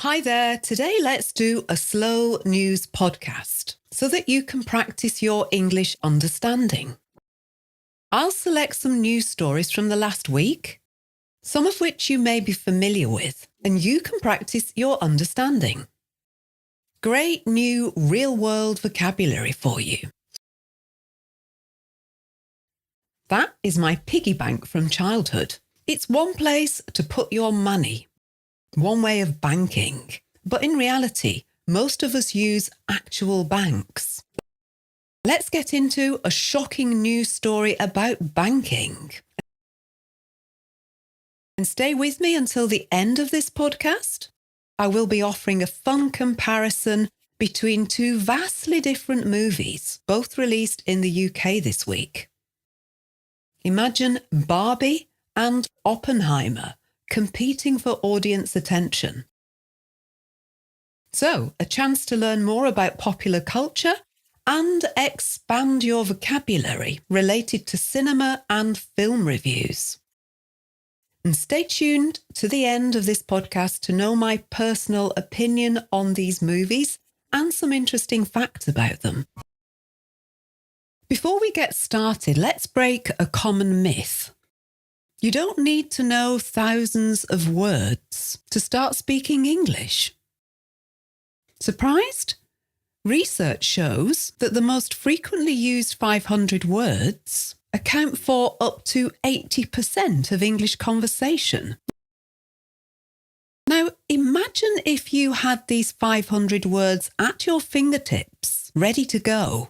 Hi there. Today let's do a slow news podcast so that you can practice your English understanding. I'll select some news stories from the last week, some of which you may be familiar with, and you can practice your understanding. Great new real-world vocabulary for you. That is my piggy bank from childhood. It's one place to put your money. One way of banking. But in reality, most of us use actual banks. Let's get into a shocking news story about banking. And stay with me until the end of this podcast. I will be offering a fun comparison between two vastly different movies, both released in the UK this week. Imagine Barbie and Oppenheimer competing for audience attention. So, a chance to learn more about popular culture and expand your vocabulary related to cinema and film reviews. And stay tuned to the end of this podcast to know my personal opinion on these movies and some interesting facts about them. Before we get started, let's break a common myth. You don't need to know thousands of words to start speaking English. Surprised? Research shows that the most frequently used 500 words account for up to 80% of English conversation. Now, imagine if you had these 500 words at your fingertips, ready to go.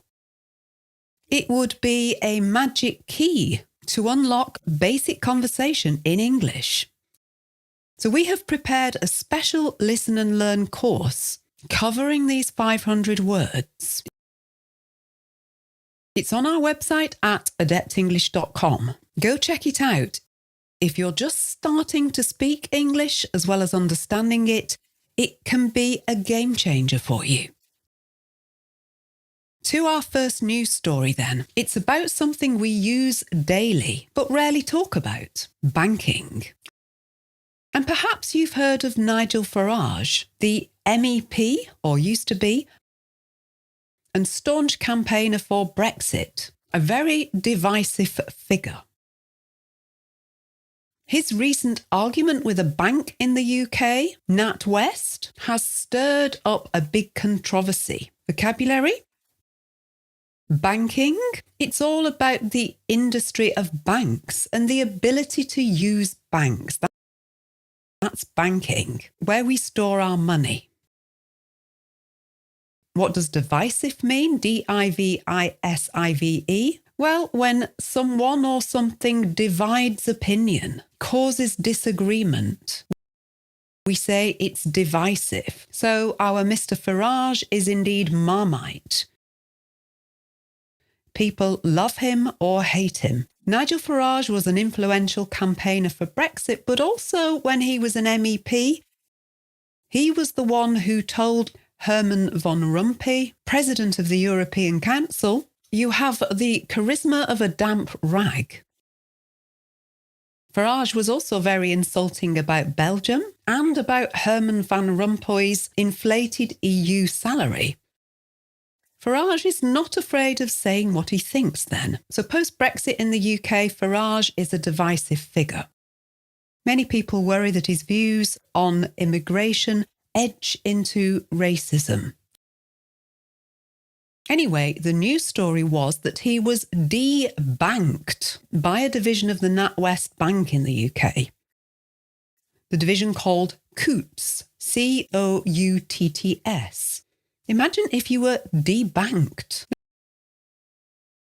It would be a magic key to unlock basic conversation in English. So we have prepared a special Listen and Learn course covering these 500 words. It's on our website at adeptenglish.com. Go check it out. If you're just starting to speak English as well as understanding it, it can be a game changer for you. To our first news story then. It's about something we use daily but rarely talk about: banking. And perhaps you've heard of Nigel Farage, the MEP, or used to be, and staunch campaigner for Brexit, a very divisive figure. His recent argument with a bank in the UK, NatWest, has stirred up a big controversy. Vocabulary? Banking, it's all about the industry of banks and the ability to use banks. That's banking, where we store our money. What does divisive mean? D-I-V-I-S-I-V-E? Well, when someone or something divides opinion, causes disagreement, we say it's divisive. So our Mr. Farage is indeed Marmite. People love him or hate him. Nigel Farage was an influential campaigner for Brexit, but also when he was an MEP, he was the one who told Herman van Rompuy, President of the European Council, "You have the charisma of a damp rag." Farage was also very insulting about Belgium and about Herman van Rompuy's inflated EU salary. Farage is not afraid of saying what he thinks then. So post-Brexit in the UK, Farage is a divisive figure. Many people worry that his views on immigration edge into racism. Anyway, the news story was that he was debanked by a division of the NatWest Bank in the UK. The division called Coutts, C-O-U-T-T-S. Imagine if you were debanked.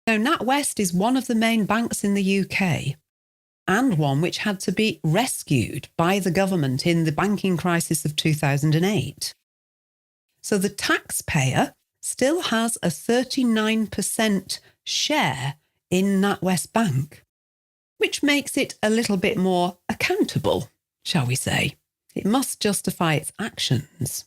Now, NatWest is one of the main banks in the UK and one which had to be rescued by the government in the banking crisis of 2008. So the taxpayer still has a 39% share in NatWest Bank, which makes it a little bit more accountable, shall we say. It must justify its actions.